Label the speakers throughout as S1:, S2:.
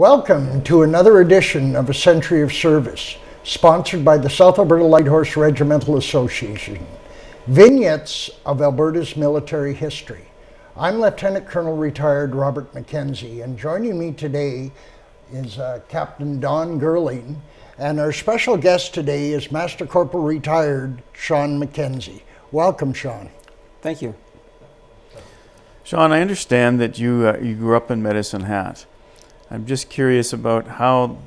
S1: Welcome to another edition of A Century of Service, sponsored by the South Alberta Light Horse Regimental Association. Vignettes of Alberta's military history. I'm Lieutenant Colonel Retired Robert McKenzie, and joining me today is Captain Don Gerling, and our special guest today is Master Corporal Retired Shawn McKenzie. Welcome, Shawn.
S2: Thank you.
S3: Shawn, I understand that you grew up in Medicine Hat. I'm just curious about how,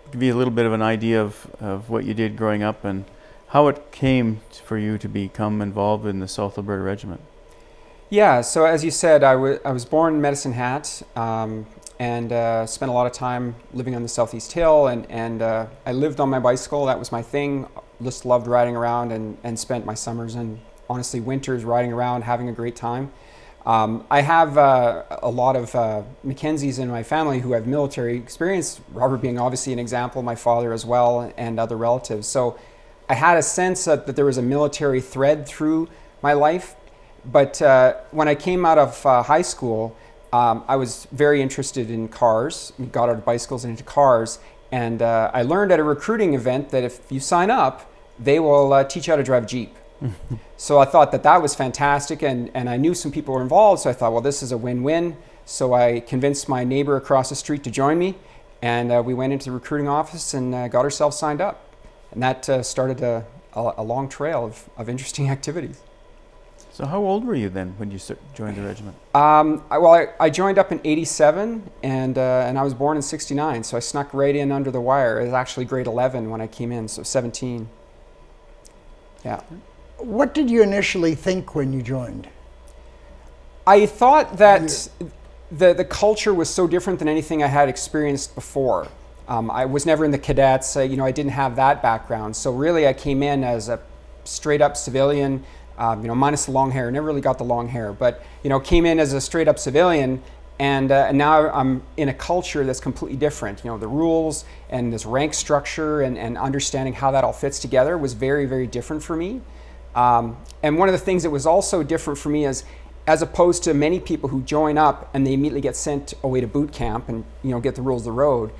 S3: give you a little bit of an idea of what you did growing up and how it came for you to become involved in the South Alberta Regiment.
S2: Yeah, so as you said, I was born in Medicine Hat and spent a lot of time living on the Southeast Hill, and I lived on my bicycle. That was my thing. Just loved riding around and spent my summers and honestly winters riding around, having a great time. I have a lot of Mackenzies in my family who have military experience, Robert being obviously an example, my father as well, and other relatives. So I had a sense that there was a military thread through my life. But when I came out of high school, I was very interested in cars, got out of bicycles and into cars. And I learned at a recruiting event that if you sign up, they will teach you how to drive a Jeep. So I thought that was fantastic, and I knew some people were involved, so I thought, well, this is a win-win. So I convinced my neighbor across the street to join me, and we went into the recruiting office and got ourselves signed up. And that started a long trail of interesting activities.
S3: So how old were you then when you joined the regiment?
S2: I joined up in '87, and I was born in '69, so I snuck right in under the wire. It was actually grade 11 when I came in, so 17. Yeah.
S1: What did you initially think when you joined?
S2: I thought that the culture was so different than anything I had experienced before. I was never in the cadets, I didn't have that background. So really I came in as a straight up civilian, minus the long hair. Never really got the long hair, but came in as a straight up civilian, and now I'm in a culture that's completely different. The rules and this rank structure and understanding how that all fits together was very, very different for me. And one of the things that was also different for me is, as opposed to many people who join up and they immediately get sent away to boot camp and get the rules of the road,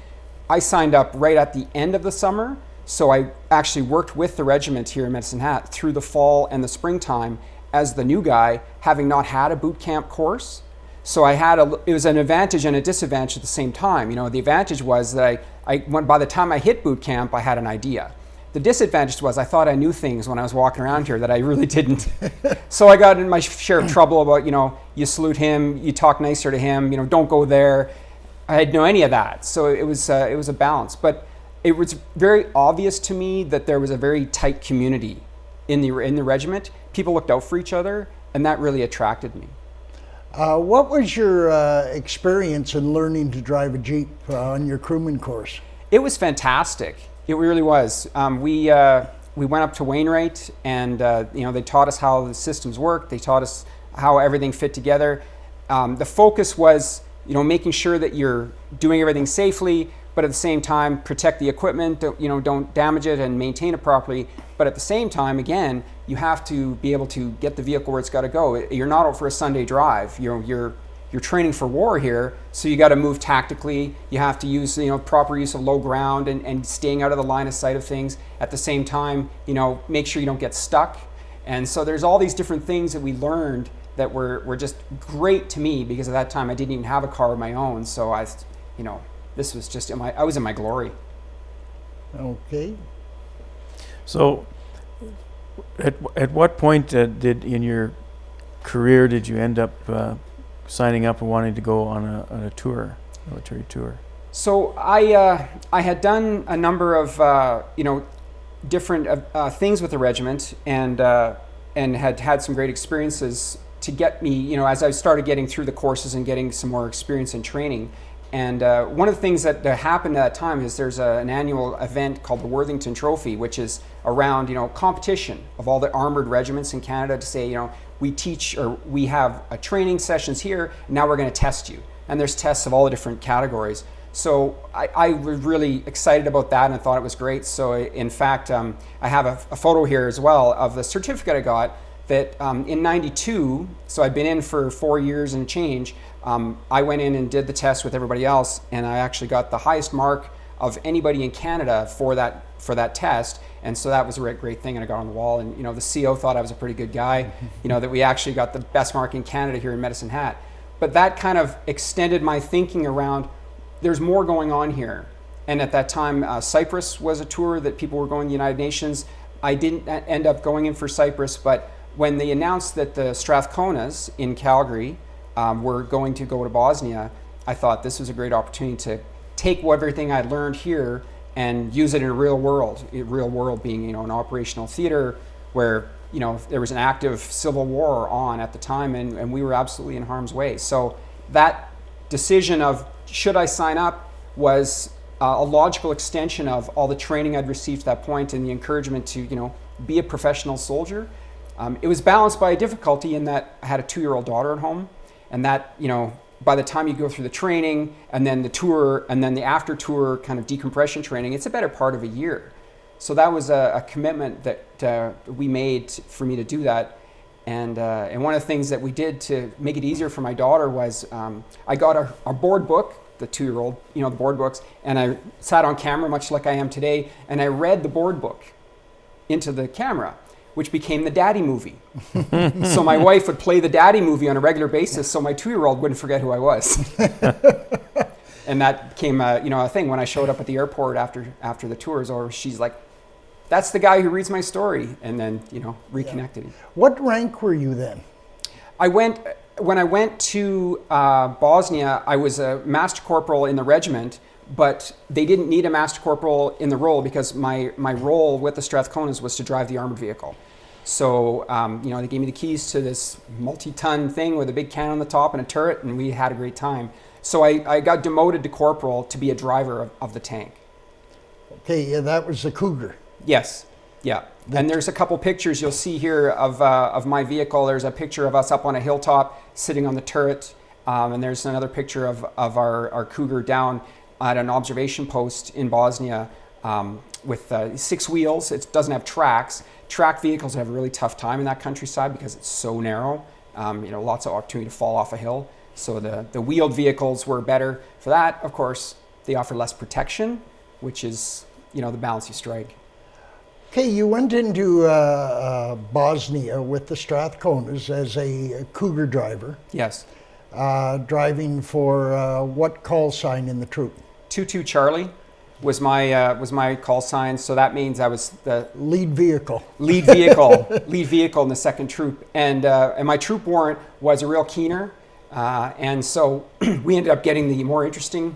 S2: I signed up right at the end of the summer. So I actually worked with the regiment here in Medicine Hat through the fall and the springtime as the new guy, having not had a boot camp course. So it was an advantage and a disadvantage at the same time. The advantage was that by the time I hit boot camp, I had an idea. The disadvantage was I thought I knew things when I was walking around here that I really didn't. So I got in my share of trouble about, you salute him, you talk nicer to him, don't go there. I didn't know any of that. So it was a balance. But it was very obvious to me that there was a very tight community in the regiment. People looked out for each other, and that really attracted me.
S1: What was your experience in learning to drive a Jeep on your crewman course?
S2: It was fantastic. It really was. We went up to Wainwright, and they taught us how the systems worked. They taught us how everything fit together. The focus was, making sure that you're doing everything safely, but at the same time protect the equipment. Don't damage it and maintain it properly. But at the same time, again, you have to be able to get the vehicle where it's got to go. You're not out for a Sunday drive. You're training for war here, so you got to move tactically. You have to use proper use of low ground and staying out of the line of sight of things. At the same time, make sure you don't get stuck. And so there's all these different things that we learned that were just great to me, because at that time I didn't even have a car of my own. So this was just I was in my glory.
S1: Okay.
S3: So at what point in your career did you end up signing up and wanting to go on a tour, military tour? So
S2: I had done a number of different things with the regiment, and had some great experiences to get me, as I started getting through the courses and getting some more experience in training. And one of the things that happened at that time is there's an annual event called the Worthington Trophy, which is around competition of all the armored regiments in Canada to say, we teach, or we have training sessions here, and now we're going to test you. And there's tests of all the different categories. So I was really excited about that, and I thought it was great. So in fact, I have a photo here as well of the certificate I got that in '92, so I'd been in for 4 years and change, I went in and did the test with everybody else, and I actually got the highest mark of anybody in Canada for that test. And so that was a great thing, and I got on the wall. And the CO thought I was a pretty good guy. That we actually got the best mark in Canada here in Medicine Hat. But that kind of extended my thinking around. There's more going on here. And at that time, Cyprus was a tour that people were going to the United Nations. I didn't end up going in for Cyprus, but when they announced that the Strathconas in Calgary were going to go to Bosnia, I thought this was a great opportunity to take everything I'd learned here and use it in a real world. Real world being, an operational theater where, there was an active civil war on at the time, and we were absolutely in harm's way. So that decision of should I sign up was a logical extension of all the training I'd received at that point and the encouragement to, be a professional soldier. It was balanced by a difficulty in that I had a 2-year-old daughter at home, and that, by the time you go through the training and then the tour and then the after tour kind of decompression training, it's a better part of a year. So that was a commitment that we made for me to do that. And one of the things that we did to make it easier for my daughter was I got a board book, the 2-year-old, the board books, and I sat on camera much like I am today, and I read the board book into the camera, which became the daddy movie. So my wife would play the daddy movie on a regular basis so my 2-year-old wouldn't forget who I was. And that became a thing. When I showed up at the airport after the tour was over, she's like, that's the guy who reads my story, and then reconnected.
S1: Yeah. What rank were you then?
S2: When I went to Bosnia, I was a master corporal in the regiment, but they didn't need a master corporal in the role because my role with the Strathconas was to drive the armored vehicle. So, they gave me the keys to this multi-ton thing with a big cannon on the top and a turret, and we had a great time. So I got demoted to corporal to be a driver of the tank.
S1: Okay, yeah, that was the Cougar.
S2: Yes, yeah. And there's a couple pictures you'll see here of my vehicle. There's a picture of us up on a hilltop sitting on the turret, and there's another picture of our Cougar down at an observation post in Bosnia with 6 wheels. It doesn't have tracks. Track vehicles have a really tough time in that countryside because it's so narrow. Lots of opportunity to fall off a hill. So the wheeled vehicles were better for that. Of course, they offer less protection, which is, the balance you strike.
S1: Okay, you went into Bosnia with the Strathconas as a Cougar driver.
S2: Yes.
S1: Driving for what call sign in the troop?
S2: 22 Charlie was my call sign. So that means I was the
S1: lead vehicle
S2: in the 2nd troop, and my troop warrant was a real keener, and so we ended up getting the more interesting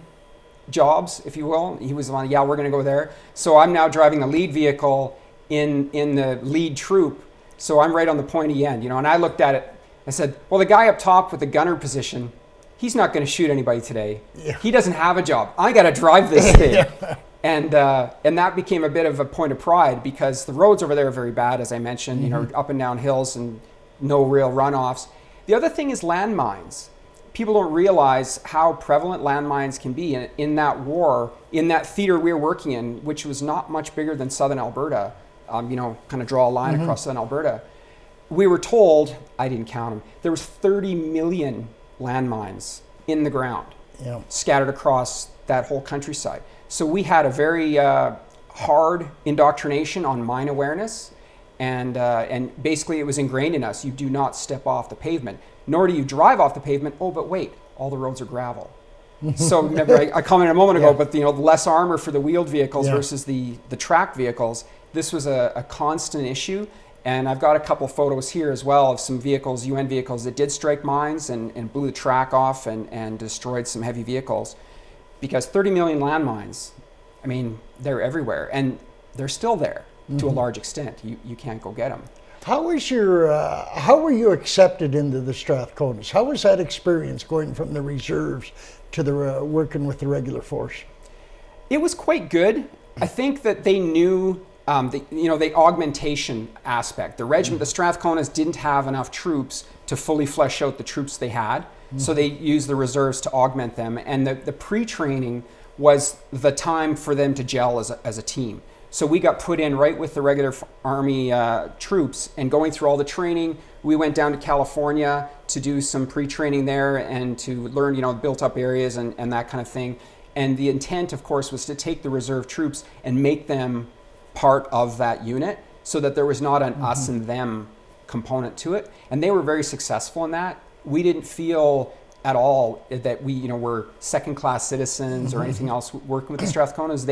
S2: jobs, if you will. He was the one, we're going to go there. So I'm now driving the lead vehicle in the lead troop. So I'm right on the pointy end, and I looked at it. I said, well, the guy up top with the gunner position, he's not going to shoot anybody today. Yeah. He doesn't have a job. I got to drive this thing. Yeah. And that became a bit of a point of pride because the roads over there are very bad, as I mentioned, up and down hills and no real runoffs. The other thing is landmines. People don't realize how prevalent landmines can be in that war, in that theater we were working in, which was not much bigger than southern Alberta, kind of draw a line across southern Alberta. We were told, I didn't count them, there was 30 million landmines in the ground, scattered across that whole countryside. So we had a very hard indoctrination on mine awareness, and basically it was ingrained in us. You do not step off the pavement, nor do you drive off the pavement. Oh, but wait, all the roads are gravel. So remember, I commented a moment ago, but the less armor for the wheeled vehicles versus the track vehicles. This was a constant issue. And I've got a couple photos here as well of some vehicles, UN vehicles, that did strike mines and blew the track off and destroyed some heavy vehicles. Because 30 million landmines, I mean, they're everywhere. And they're still there to a large extent. You can't go get them.
S1: How were you accepted into the Strathconas? How was that experience going from the reserves to the working with the regular force?
S2: It was quite good. I think that they knew the augmentation aspect. The regiment, the Strathconas, didn't have enough troops to fully flesh out the troops they had, so they used the reserves to augment them. And the pre-training was the time for them to gel as a team. So we got put in right with the regular Army troops, and going through all the training. We went down to California to do some pre-training there and to learn, built up areas and that kind of thing. And the intent, of course, was to take the reserve troops and make them part of that unit so that there was not an us and them component to it. And they were very successful in that. We didn't feel at all that we, were second-class citizens or anything else working with the Strathconas.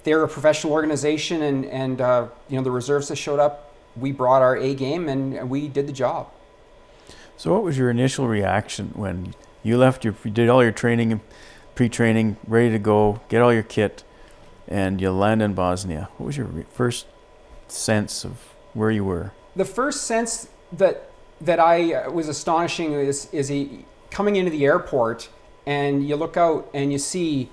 S2: They're a professional organization, and the reserves that showed up, we brought our A game and we did the job.
S3: So what was your initial reaction when you left, you did all your training, pre-training, ready to go, get all your kit, and you land in Bosnia? What was your first sense of where you were? The
S2: first sense that I was astonishing is coming into the airport, and you look out and you see,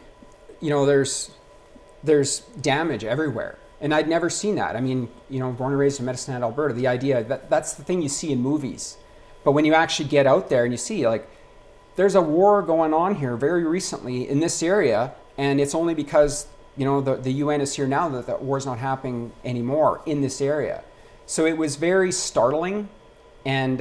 S2: there's damage everywhere. And I'd never seen that. I mean, born and raised in Medicine Hat, Alberta, the idea that's the thing you see in movies. But when you actually get out there and you see, there's a war going on here very recently in this area, and it's only because, the UN is here now that the war's not happening anymore in this area. So it was very startling and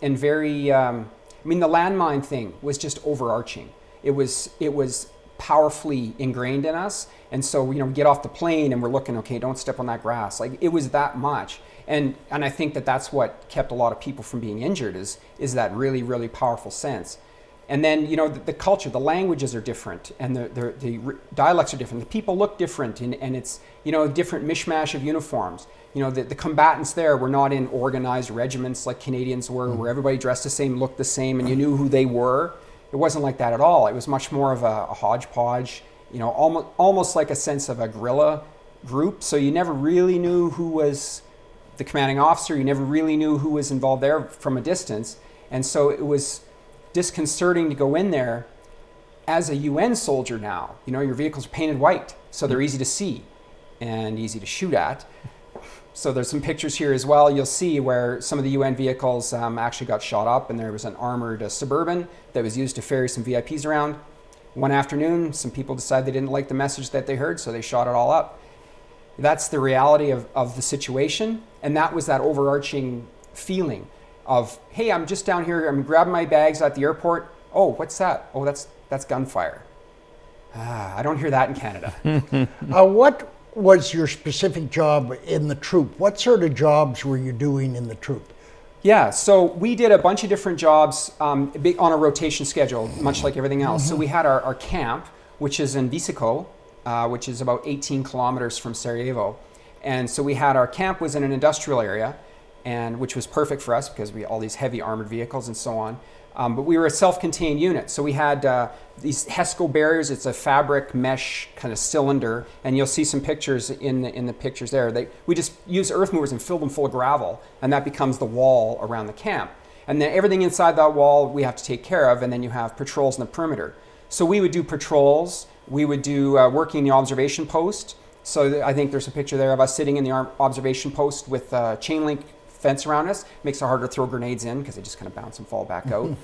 S2: very, the landmine thing was just overarching. It was powerfully ingrained in us. And so, we get off the plane and we're looking, okay, don't step on that grass. It was that much. And I think that's what kept a lot of people from being injured is that really, really powerful sense. And then, the culture, the languages are different, and the dialects are different. The people look different, and it's, a different mishmash of uniforms. The combatants there were not in organized regiments like Canadians were, where everybody dressed the same, looked the same, and you knew who they were. It wasn't like that at all. It was much more of a hodgepodge, almost like a sense of a guerrilla group. So you never really knew who was the commanding officer. You never really knew who was involved there from a distance. And so it was disconcerting to go in there as a UN soldier now. Your vehicles are painted white, so they're easy to see and easy to shoot at. So there's some pictures here as well. You'll see where some of the UN vehicles actually got shot up, and there was an armored Suburban that was used to ferry some VIPs around. One afternoon, some people decided they didn't like the message that they heard, so they shot it all up. That's the reality of the situation, and that was that overarching feeling of, hey, I'm just down here, I'm grabbing my bags at the airport. Oh, what's that? Oh, that's gunfire. I don't hear that in Canada.
S1: What was your specific job in the troop? What sort of jobs were you doing in the troop?
S2: Yeah, so we did a bunch of different jobs on a rotation schedule, much like everything else. So we had our camp, which is in Visoko, which is about 18 kilometers from Sarajevo. And so our camp was in an industrial area, and which was perfect for us because we had all these heavy armored vehicles and so on. But we were a self-contained unit. So we had these HESCO barriers. It's a fabric mesh kind of cylinder, and you'll see some pictures in the pictures there. We just use earth movers and fill them full of gravel, and that becomes the wall around the camp. And then everything inside that wall we have to take care of, and then you have patrols in the perimeter. So we would do patrols. We would do working the observation post. So I think there's a picture there of us sitting in the observation post with chain link fence around us. Makes it harder to throw grenades in because they just kind of bounce and fall back out.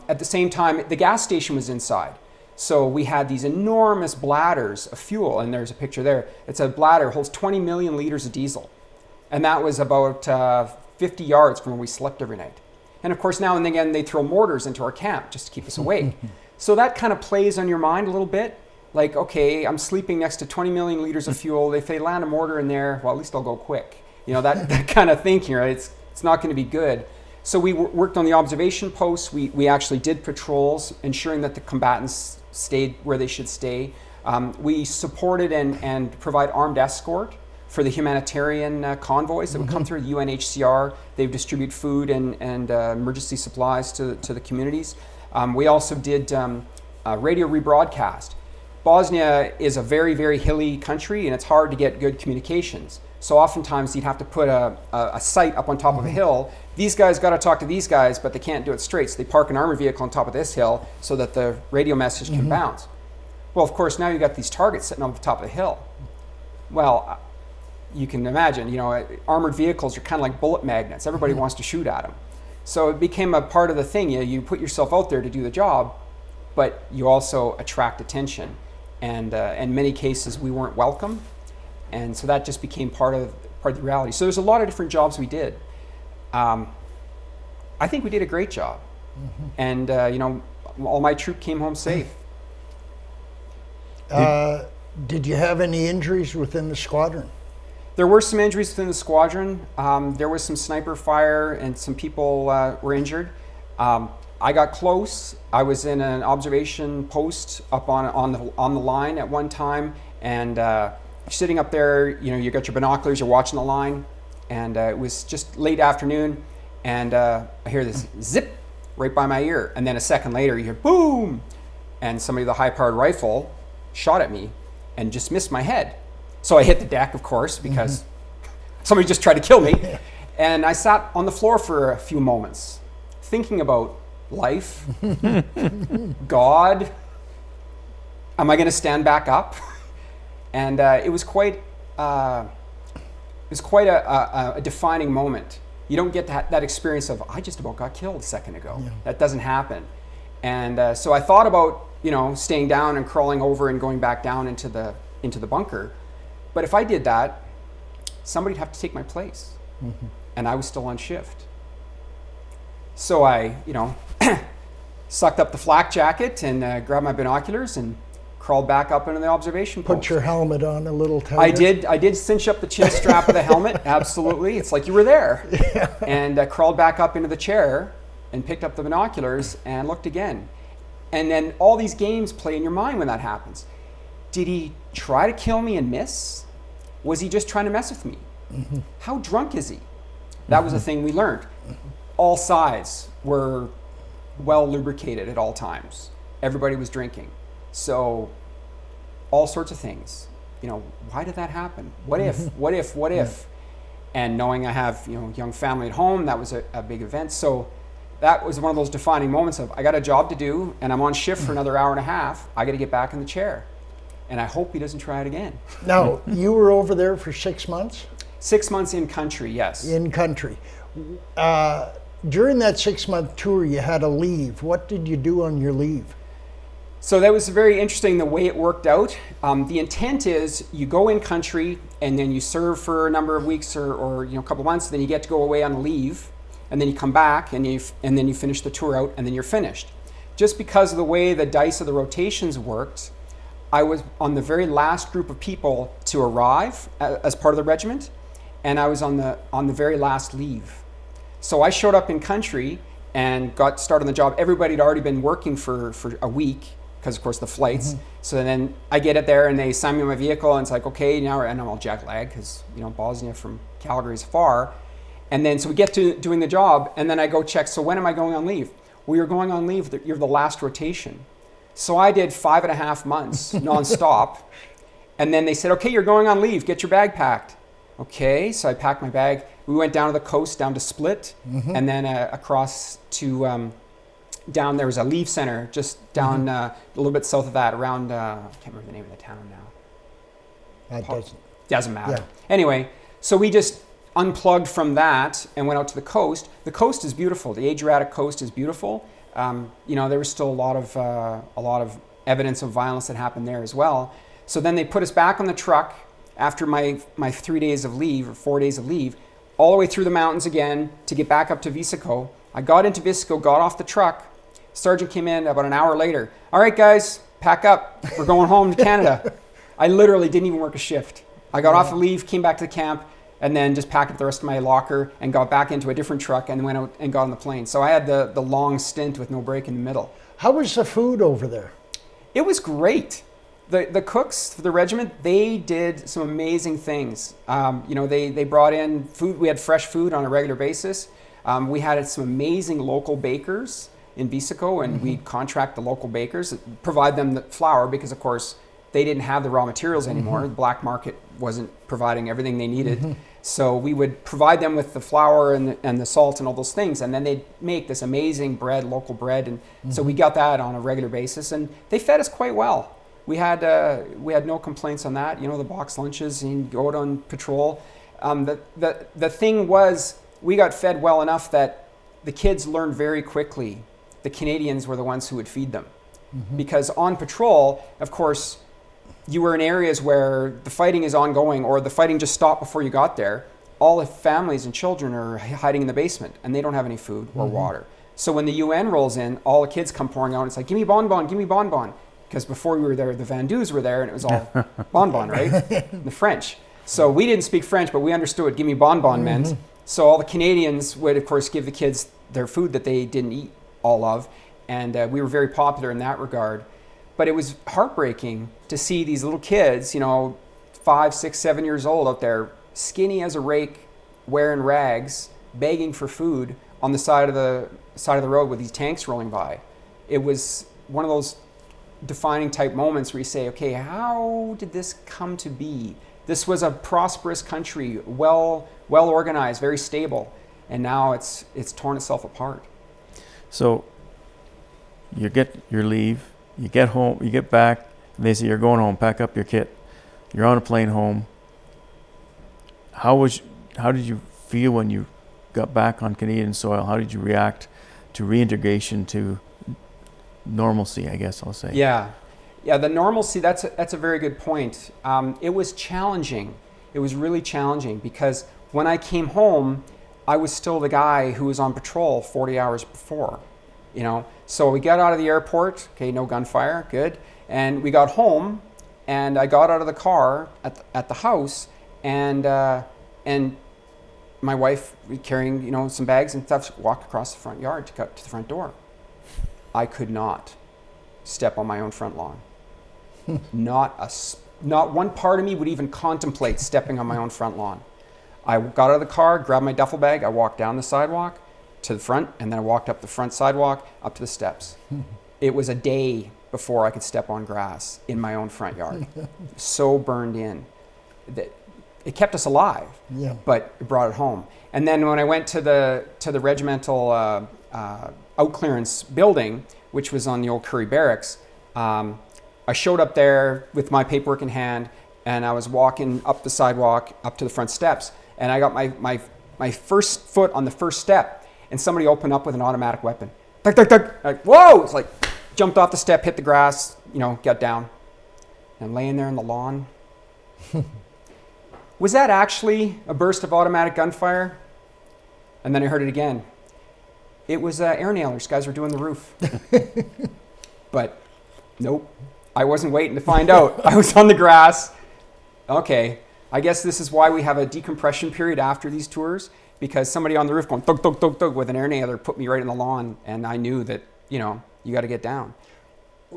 S2: At the same time, the gas station was inside. So we had these enormous bladders of fuel, and there's a picture there. It's a bladder, holds 20 million liters of diesel. And that was about 50 yards from where we slept every night. And of course, now and again, they throw mortars into our camp just to keep us awake. So that kind of plays on your mind a little bit. Like, okay, I'm sleeping next to 20 million liters of fuel. If they land a mortar in there, well, at least I'll go quick. That kind of thinking, right? It's not going to be good. So we worked on the observation posts. We actually did patrols, ensuring that the combatants stayed where they should stay. We supported and provide armed escort for the humanitarian convoys that would come through the UNHCR. They would distribute food and emergency supplies to the communities. We also did radio rebroadcast. Bosnia is a very, very hilly country, and it's hard to get good communications. So oftentimes you'd have to put a site up on top of a hill. These guys got to talk to these guys, but they can't do it straight. So they park an armored vehicle on top of this hill so that the radio message can bounce. Well, of course, now you've got these targets sitting on the top of the hill. Well, you can imagine, armored vehicles are kind of like bullet magnets. Everybody wants to shoot at them. So it became a part of the thing. You put yourself out there to do the job, but you also attract attention. And in many cases, we weren't welcome. And so that just became part of the reality. So there's a lot of different jobs we did. I think we did a great job. And, all my troop came home safe.
S1: Did you have any injuries within the squadron?
S2: There were some injuries within the squadron. There was some sniper fire and some people were injured. I got close. I was in an observation post up on the line at one time, and sitting up there, you got your binoculars, you're watching the line, and it was just late afternoon, and I hear this zip right by my ear, and then a second later you hear boom, and somebody with a high-powered rifle shot at me and just missed my head. So I hit the deck, of course, because somebody just tried to kill me. And I sat on the floor for a few moments, thinking about life, God, am I going to stand back up? And it was quite a defining moment. You don't get that experience of, I just about got killed a second ago. Yeah. That doesn't happen. And so I thought about, staying down and crawling over and going back down into the bunker. But if I did that, somebody'd have to take my place. And I was still on shift. So I, sucked up the flak jacket and grabbed my binoculars and crawled back up into the observation post.
S1: Put your helmet on a little tighter.
S2: I did cinch up the chin strap of the helmet, absolutely. It's like you were there. Yeah. And crawled back up into the chair and picked up the binoculars and looked again. And then all these games play in your mind when that happens. Did he try to kill me and miss? Was he just trying to mess with me? How drunk is he? That was the thing we learned. All sides were well lubricated at all times. Everybody was drinking. So all sorts of things. Why did that happen? What if? And knowing I have, young family at home, that was a big event. So that was one of those defining moments of, I got a job to do and I'm on shift for another hour and a half. I got to get back in the chair. And I hope he doesn't try it again.
S1: Now, you were over there for 6 months?
S2: 6 months in country, yes.
S1: In country. During that 6-month tour, you had a leave. What did you do on your leave?
S2: So that was very interesting the way it worked out. The intent is you go in country and then you serve for a number of weeks or a couple months, then you get to go away on leave, and then you come back and then you finish the tour out and then you're finished. Just because of the way the dice of the rotations worked, I was on the very last group of people to arrive as part of the regiment, and I was on the very last leave. So I showed up in country and got started on the job. Everybody had already been working for a week because, of course, the flights. So then I get it there and they assign me my vehicle and it's like, okay, now, and I'm all jet lagged because, Bosnia from Calgary is far. And then so we get to doing the job and then I go check, so when am I going on leave? Well, you're going on leave, you're the last rotation. So I did 5.5 months nonstop. And then they said, okay, you're going on leave, get your bag packed. Okay, so I packed my bag. We went down to the coast, down to Split, and then across to down. There was a leave center just down a little bit south of that, around I can't remember the name of the town now.
S1: That
S2: doesn't matter.
S1: Yeah.
S2: Anyway, so we just unplugged from that and went out to the coast. The coast is beautiful. The Adriatic coast is beautiful. There was still a lot of evidence of violence that happened there as well. So then they put us back on the truck after my 3 days of leave or 4 days of leave, all the way through the mountains again to get back up to Visico. I got into Visico, got off the truck. Sergeant came in about an hour later. All right, guys, pack up. We're going home to Canada. I literally didn't even work a shift. I got off the leave, came back to the camp, and then just packed up the rest of my locker and got back into a different truck and went out and got on the plane. So I had the long stint with no break in the middle.
S1: How was the food over there?
S2: It was great. The cooks for the regiment, they did some amazing things. They brought in food. We had fresh food on a regular basis. We had some amazing local bakers in Visico, and we contract the local bakers, provide them the flour because, of course, they didn't have the raw materials anymore. The black market wasn't providing everything they needed. So we would provide them with the flour and the salt and all those things, and then they'd make this amazing bread, local bread, and so we got that on a regular basis, and they fed us quite well. We had no complaints on that. The box lunches and go out on patrol. The thing was, we got fed well enough that the kids learned very quickly. The Canadians were the ones who would feed them, because on patrol, of course, you were in areas where the fighting is ongoing or the fighting just stopped before you got there, all the families and children are hiding in the basement and they don't have any food or water. So when the UN rolls in, all the kids come pouring out and it's like, give me bonbon, give me bonbon. Because before we were there, the Vandus were there and it was all bonbon, right? The French. So we didn't speak French, but we understood what give me bonbon meant. So all the Canadians would, of course, give the kids their food that they didn't eat all of. And we were very popular in that regard. But it was heartbreaking to see these little kids, 5, 6, 7 years old out there, skinny as a rake, wearing rags, begging for food on the side of the road with these tanks rolling by. It was one of those defining type moments where you say, okay, how did this come to be? This was a prosperous country, well organized, very stable, and now it's torn itself apart.
S3: So you get your leave, you get home, you get back, and they say you're going home, pack up your kit. You're on a plane home. How did you feel when you got back on Canadian soil? How did you react to reintegration, to normalcy, I guess I'll say?
S2: Yeah, the normalcy, that's a very good point. It was challenging. It was really challenging because when I came home, I was still the guy who was on patrol 40 hours before, So we got out of the airport, okay, no gunfire, good. And we got home and I got out of the car at the house and my wife carrying, some bags and stuff, walked across the front yard to cut to the front door. I could not step on my own front lawn. Not one part of me would even contemplate stepping on my own front lawn. I got out of the car, grabbed my duffel bag, I walked down the sidewalk to the front, and then I walked up the front sidewalk, up to the steps. It was a day before I could step on grass in my own front yard. So burned in. It kept us alive, but it brought it home. And then when I went to the regimental out clearance building, which was on the old Curry Barracks, I showed up there with my paperwork in hand, and I was walking up the sidewalk up to the front steps, and I got my first foot on the first step, and somebody opened up with an automatic weapon. Tuck, tuck, tuck. Like, whoa! It's like, jumped off the step, hit the grass, got down. And I'm laying there on the lawn. Was that actually a burst of automatic gunfire? And then I heard it again. It was air nailers. Guys were doing the roof. But nope. I wasn't waiting to find out. I was on the grass. Okay. I guess this is why we have a decompression period after these tours, because somebody on the roof going thug, thug, thug, thug with an air nailer put me right in the lawn, and I knew that, you got to get down.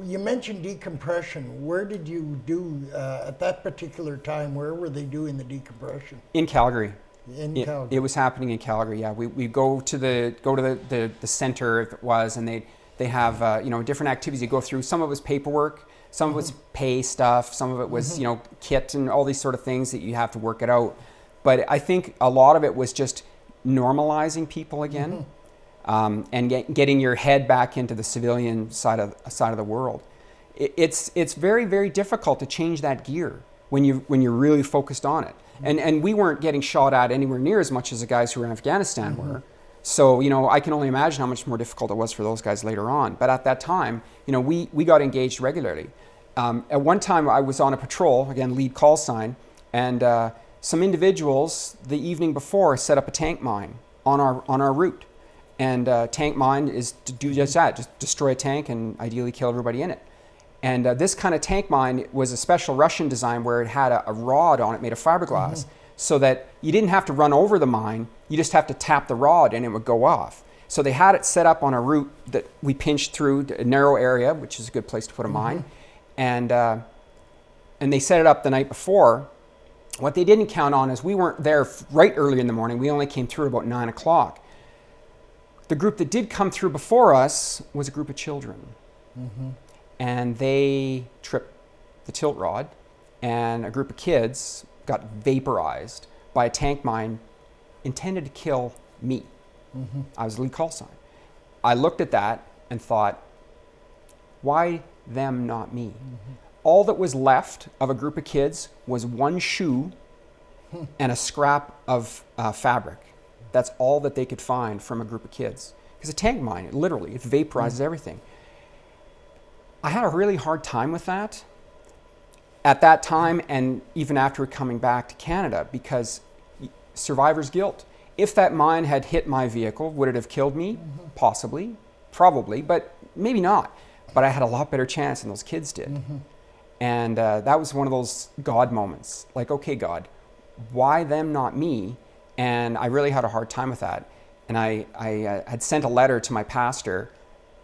S1: You mentioned decompression. Where did you do, at that particular time, where were they doing the decompression?
S2: In Calgary.
S1: Calgary.
S2: It was happening in Calgary, yeah. We go to the center, if it was, and they have, different activities you go through. Some of it was paperwork, some of it was pay stuff, some of it was, kit and all these sort of things that you have to work it out. But I think a lot of it was just normalizing people again. And getting your head back into the civilian side of the world. It's very, very difficult to change that gear when you're really focused on it. And we weren't getting shot at anywhere near as much as the guys who were in Afghanistan were. So, I can only imagine how much more difficult it was for those guys later on. But at that time, we got engaged regularly. At one time I was on a patrol, again, lead call sign, and some individuals the evening before set up a tank mine on our route. And tank mine is to do just that, just destroy a tank and ideally kill everybody in it. And this kind of tank mine was a special Russian design where it had a rod on it made of fiberglass, so that you didn't have to run over the mine, you just have to tap the rod and it would go off. So they had it set up on a route that we pinched through a narrow area, which is a good place to put a mine. And they set it up the night before. What they didn't count on is we weren't there right early in the morning. We only came through about 9 o'clock. The group that did come through before us was a group of children. And they tripped the tilt rod, and a group of kids got vaporized by a tank mine intended to kill me. I was the lead call sign. I looked at that and thought, why them, not me? All that was left of a group of kids was one shoe and a scrap of fabric. That's all that they could find from a group of kids. Because a tank mine, it vaporizes everything. I had a really hard time with that. at that time, and even after coming back to Canada, because survivor's guilt. If that mine had hit my vehicle, would it have killed me? Possibly, probably, but maybe not. But I had a lot better chance than those kids did. And that was one of those God moments. Like, okay, God, why them, not me? And I really had a hard time with that. And I had sent a letter to my pastor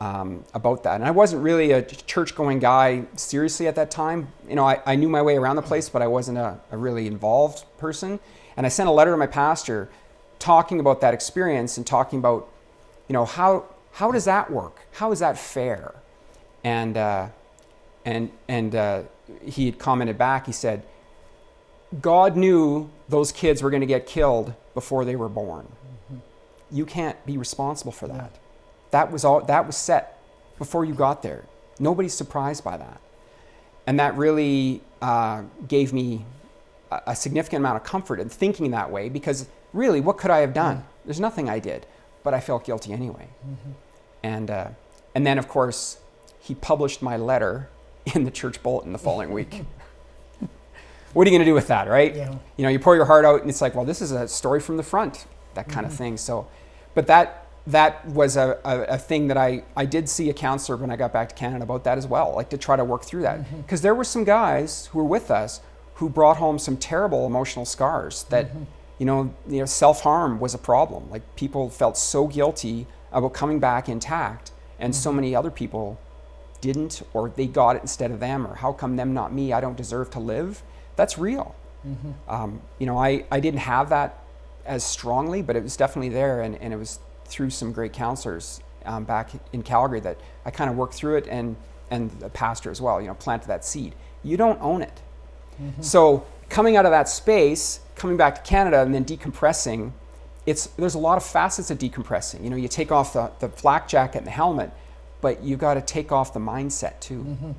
S2: about that. And I wasn't really a church-going guy seriously at that time. You know, I knew my way around the place, but I wasn't a really involved person. And I sent a letter to my pastor talking about that experience and talking about, you know, how does that work? How is that fair? And he had commented back, he said, God knew those kids were going to get killed before they were born. You can't be responsible for that. That was set before you got there. Nobody's surprised by that. And that really gave me a significant amount of comfort in thinking that way, because really, what could I have done? There's nothing I did, but I felt guilty anyway. And then, of course, he published my letter in the church bulletin the following week. What are you going to do with that, right?
S1: Yeah.
S2: You know, you pour your heart out, and it's like, well, this is a story from the front, that kind of thing. So, but that was a thing that I did see a counselor when I got back to Canada about that as well, like to try to work through that. Because there were some guys who were with us who brought home some terrible emotional scars that, you know, self-harm was a problem. Like, people felt so guilty about coming back intact, and so many other people didn't, or they got it instead of them, or how come them, not me? I don't deserve to live. That's real. You know, I didn't have that as strongly, but it was definitely there, and it was through some great counselors back in Calgary that I kind of worked through it, and the pastor as well, you know, planted that seed. You don't own it. So coming out of that space, coming back to Canada, and then decompressing, there's a lot of facets of decompressing. You know, you take off the flak jacket and the helmet, but you've got to take off the mindset too.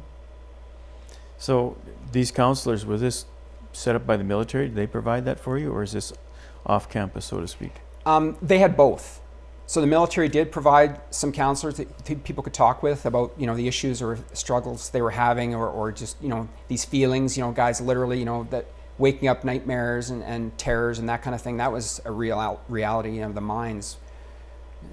S3: So these counselors, was this set up by the military? Did they provide that for you, or is this off campus, so to speak?
S2: They had both. So the military did provide some counselors that people could talk with about, you know, the issues or struggles they were having, or just, you know, these feelings, you know, guys literally, you know, that waking up nightmares and terrors and that kind of thing. That was a reality, you know, the minds.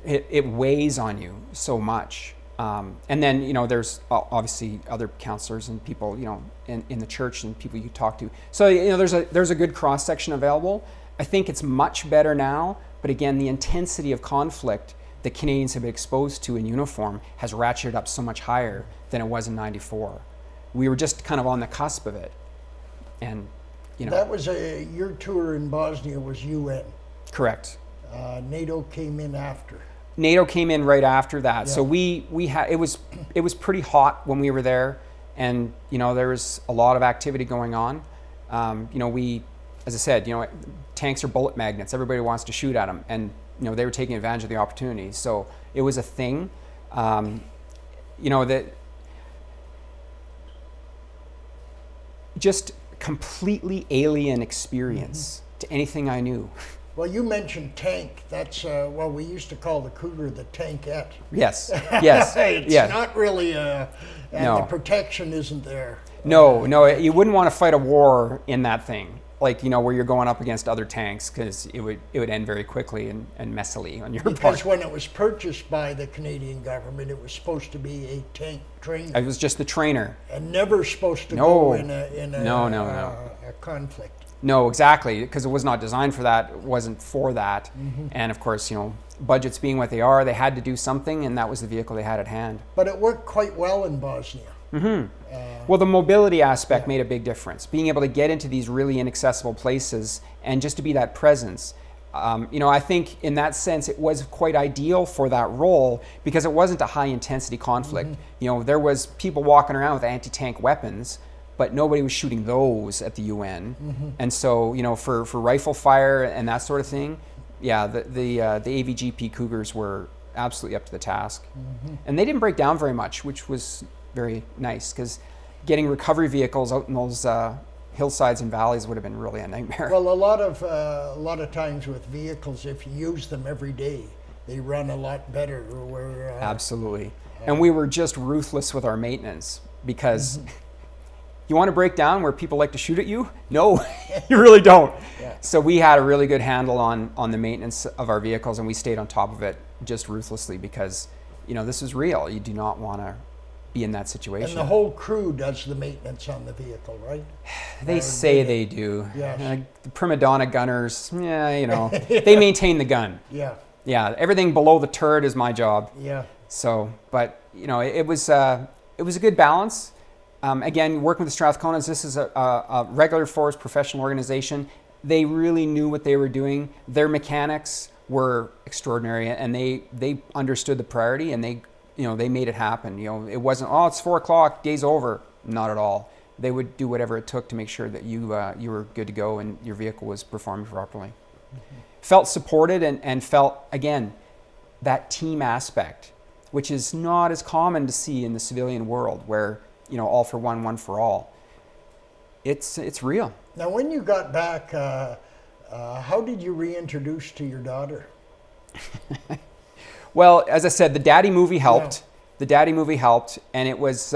S2: It weighs on you so much. And then, you know, there's obviously other counselors and people, you know, in the church, and people you talk to. So, you know, there's a good cross section available. I think it's much better now, but again, the intensity of conflict that Canadians have been exposed to in uniform has ratcheted up so much higher than it was in '94. We were just kind of on the cusp of it, and you know.
S1: That was your tour in Bosnia was UN.
S2: Correct.
S1: NATO came in after.
S2: NATO came in right after that.
S1: Yeah.
S2: So we had, it was pretty hot when we were there, and you know, there was a lot of activity going on. You know, as I said, you know, tanks are bullet magnets. Everybody wants to shoot at them, and you know, they were taking advantage of the opportunity. So it was a thing. You know, that just completely alien experience to anything I knew.
S1: Well, you mentioned tank. That's well, we used to call the Cougar the tankette.
S2: Yes, yes,
S1: It's
S2: yes.
S1: not really and
S2: No.
S1: the protection isn't there.
S2: No, you wouldn't want to fight a war in that thing. Like, you know, where you're going up against other tanks, because it would end very quickly and messily on your
S1: Because
S2: part.
S1: when it was purchased by the Canadian government, it was supposed to be a tank trainer.
S2: I was just the trainer.
S1: And never supposed to
S2: No.
S1: go in a a conflict.
S2: No, exactly, because it was not designed for that. It wasn't for that. And of course, you know, budgets being what they are, they had to do something, and that was the vehicle they had at hand.
S1: But it worked quite well in Bosnia.
S2: Well, the mobility aspect made a big difference. Being able to get into these really inaccessible places and just to be that presence. You know, I think in that sense it was quite ideal for that role, because it wasn't a high intensity conflict. You know, there was people walking around with anti-tank weapons, but nobody was shooting those at the UN. And so, you know, for rifle fire and that sort of thing, yeah, the AVGP Cougars were absolutely up to the task. And they didn't break down very much, which was very nice, because getting recovery vehicles out in those hillsides and valleys would have been really a nightmare.
S1: Well, a lot of times with vehicles, if you use them every day, they run a lot better. Where,
S2: Absolutely. And we were just ruthless with our maintenance, because you want to break down where people like to shoot at you? No, you really don't.
S1: Yeah.
S2: So we had a really good handle on the maintenance of our vehicles, and we stayed on top of it just ruthlessly because, this is real. You do not want to be in that situation.
S1: And the whole crew does the maintenance on the vehicle, right?
S2: They say they do.
S1: Yes.
S2: The prima donna gunners, they maintain the gun.
S1: Yeah.
S2: Yeah, everything below the turret is my job.
S1: Yeah.
S2: So, but it was a good balance. Again, working with the Strathconans, this is a regular force professional organization. They really knew what they were doing. Their mechanics were extraordinary, and they understood the priority, and they made it happen. It wasn't, it's 4:00, day's over. Not at all. They would do whatever it took to make sure that you were good to go and your vehicle was performing properly. Mm-hmm. Felt supported and felt, again, that team aspect, which is not as common to see in the civilian world, where all for one, one for all. It's real.
S1: Now, when you got back, how did you reintroduce to your daughter?
S2: Well, as I said, the Daddy movie helped.
S1: Yeah.
S2: The Daddy movie helped, and it was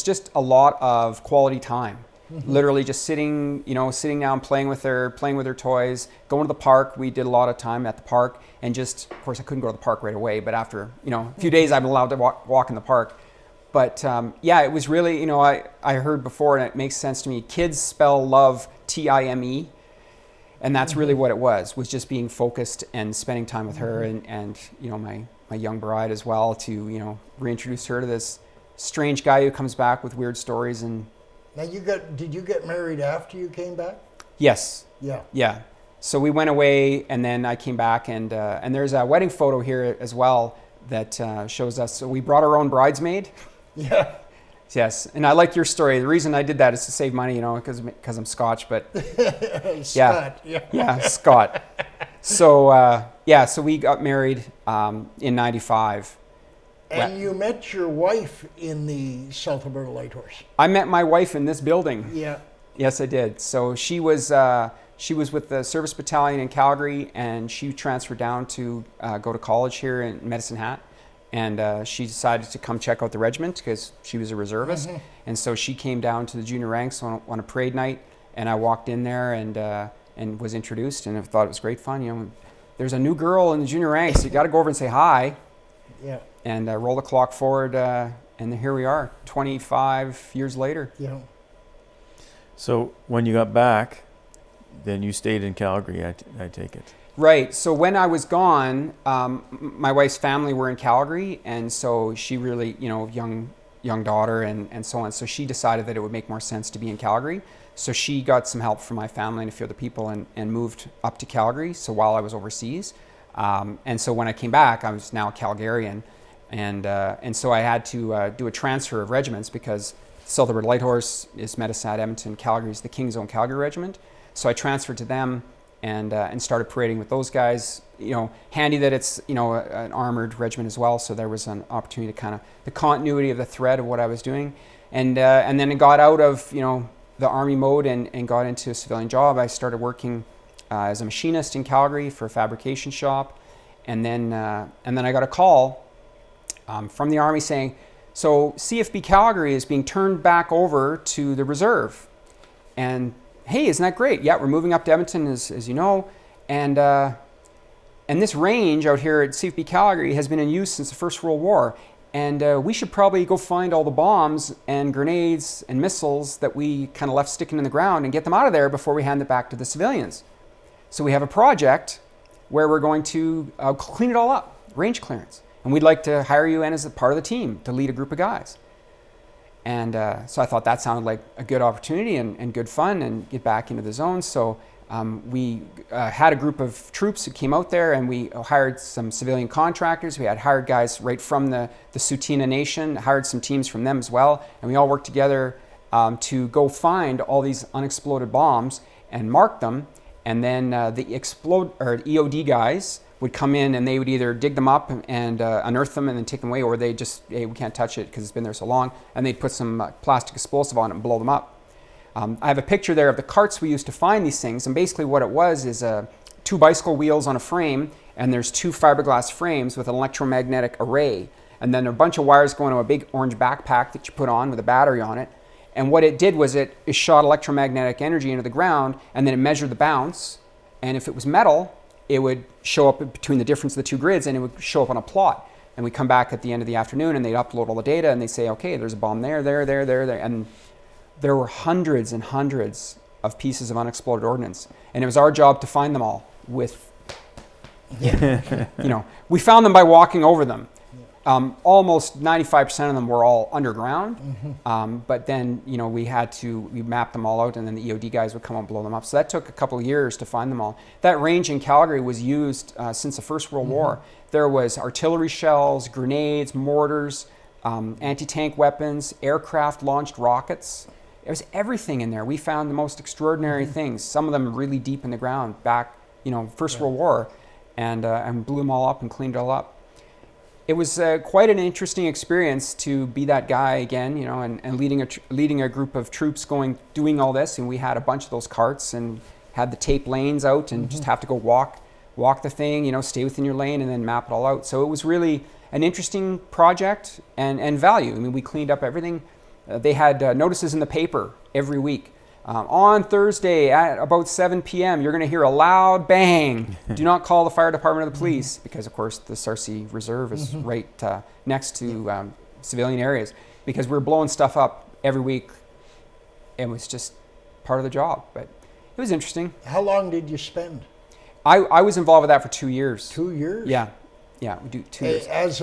S2: just a lot of quality time. Mm-hmm. Literally just sitting down, playing with her toys, going to the park. We did a lot of time at the park, and just, of course, I couldn't go to the park right away, but after a few days, I'm allowed to walk in the park. But it was really, I heard before, and it makes sense to me. Kids spell love Time, and that's really what it was just being focused and spending time with her, and my young bride as well, to reintroduce her to this strange guy who comes back with weird stories. And
S1: now did you get married after you came back?
S2: Yes.
S1: Yeah.
S2: Yeah. So we went away, and then I came back, and there's a wedding photo here as well that shows us. So we brought our own bridesmaid.
S1: Yeah.
S2: Yes, and I like your story. The reason I did that is to save money, because I'm Scotch. But
S1: Scott.
S2: yeah, Scott. So so we got married in '95.
S1: And you met your wife in the South Alberta Light Horse.
S2: I met my wife in this building.
S1: Yeah.
S2: Yes, I did. So she was with the Service Battalion in Calgary, and she transferred down to go to college here in Medicine Hat. And she decided to come check out the regiment because she was a reservist. Mm-hmm. And so she came down to the junior ranks on a parade night, and I walked in there and was introduced, and I thought it was great fun. There's a new girl in the junior ranks. You got to go over and say hi.
S1: Yeah.
S2: And roll the clock forward, and here we are, 25 years later.
S1: Yeah.
S3: So when you got back, then you stayed in Calgary, I take it.
S2: Right. So when I was gone, my wife's family were in Calgary, and so she really, young daughter and so on. So she decided that it would make more sense to be in Calgary. So she got some help from my family and a few other people, and moved up to Calgary. So while I was overseas, and so when I came back, I was now a Calgarian, and so I had to do a transfer of regiments because South Alberta Light Horse is Medicine, Edmonton, Calgary is the King's Own Calgary Regiment. So I transferred to them. And started parading with those guys. Handy that it's an armored regiment as well, so there was an opportunity to kind of the continuity of the thread of what I was doing, and then it got out of the army mode and got into a civilian job. I started working as a machinist in Calgary for a fabrication shop, and then I got a call from the army saying, so CFB Calgary is being turned back over to the reserve, and hey, isn't that great? Yeah, we're moving up to Edmonton, as you know, and this range out here at CFB Calgary has been in use since the First World War, and we should probably go find all the bombs and grenades and missiles that we kind of left sticking in the ground and get them out of there before we hand it back to the civilians. So we have a project where we're going to clean it all up, range clearance, and we'd like to hire you in as a part of the team to lead a group of guys. And so I thought that sounded like a good opportunity and good fun and get back into the zone. So we had a group of troops who came out there, and we hired some civilian contractors. We had hired guys right from the Tsuut'ina Nation, hired some teams from them as well. And we all worked together to go find all these unexploded bombs and mark them. And then the EOD guys would come in, and they would either dig them up and unearth them and then take them away, or they just, hey, we can't touch it because it's been there so long, and they'd put some plastic explosive on it and blow them up. I have a picture there of the carts we used to find these things, and basically what it was is 2 bicycle wheels on a frame, and there's 2 fiberglass frames with an electromagnetic array, and then there are a bunch of wires going to a big orange backpack that you put on with a battery on it, And what it did was it shot electromagnetic energy into the ground, and then it measured the bounce. And if it was metal, it would show up between the difference of the two grids, and it would show up on a plot. And we come back at the end of the afternoon, and they'd upload all the data, and they say, okay, there's a bomb there. And there were hundreds and hundreds of pieces of unexploded ordnance. And it was our job to find them all with, we found them by walking over them. Almost 95% of them were all underground. But then, we mapped them all out, and then the EOD guys would come and blow them up. So that took a couple of years to find them all. That range in Calgary was used since the First World War. There was artillery shells, grenades, mortars, anti-tank weapons, aircraft launched rockets. It was everything in there. We found the most extraordinary things, some of them really deep in the ground back, First World War, and blew them all up and cleaned it all up. It was quite an interesting experience to be that guy again, and leading a group of troops doing all this. And we had a bunch of those carts and had the tape lanes out and just have to go walk the thing, stay within your lane and then map it all out. So it was really an interesting project and value. I mean, we cleaned up everything. They had notices in the paper every week. On Thursday at about 7 p.m., you're going to hear a loud bang. Do not call the fire department or the police, because, of course, the Sarcee Reserve is right next to civilian areas, because we were blowing stuff up every week. It was just part of the job, but it was interesting.
S1: How long did you spend?
S2: I was involved with that for 2 years.
S1: 2 years?
S2: Yeah, we do 2 years.
S1: As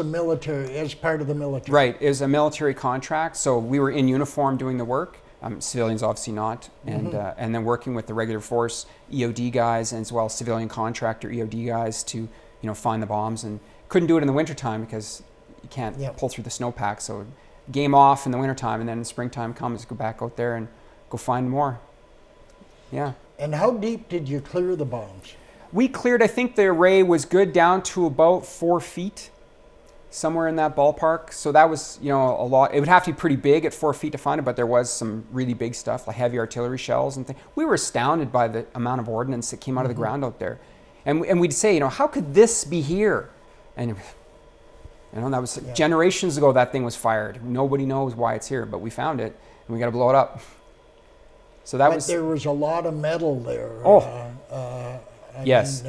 S1: part of the military?
S2: Right, it was a military contract, so we were in uniform doing the work. Civilians obviously not, and then working with the regular force EOD guys, and as well as civilian contractor EOD guys to find the bombs. And couldn't do it in the wintertime because you can't pull through the snowpack. So game off in the wintertime, and then in springtime comes, go back out there and go find more. Yeah.
S1: And how deep did you clear the bombs?
S2: We cleared, I think the array was good down to about 4 feet. Somewhere in that ballpark. So that was, a lot. It would have to be pretty big at 4 feet to find it, but there was some really big stuff, like heavy artillery shells and things. We were astounded by the amount of ordnance that came out of the ground out there. And we'd say, how could this be here? And, that was generations ago that thing was fired. Nobody knows why it's here, but we found it, and we got to blow it up. So that
S1: there was a lot of metal there.
S2: Yes.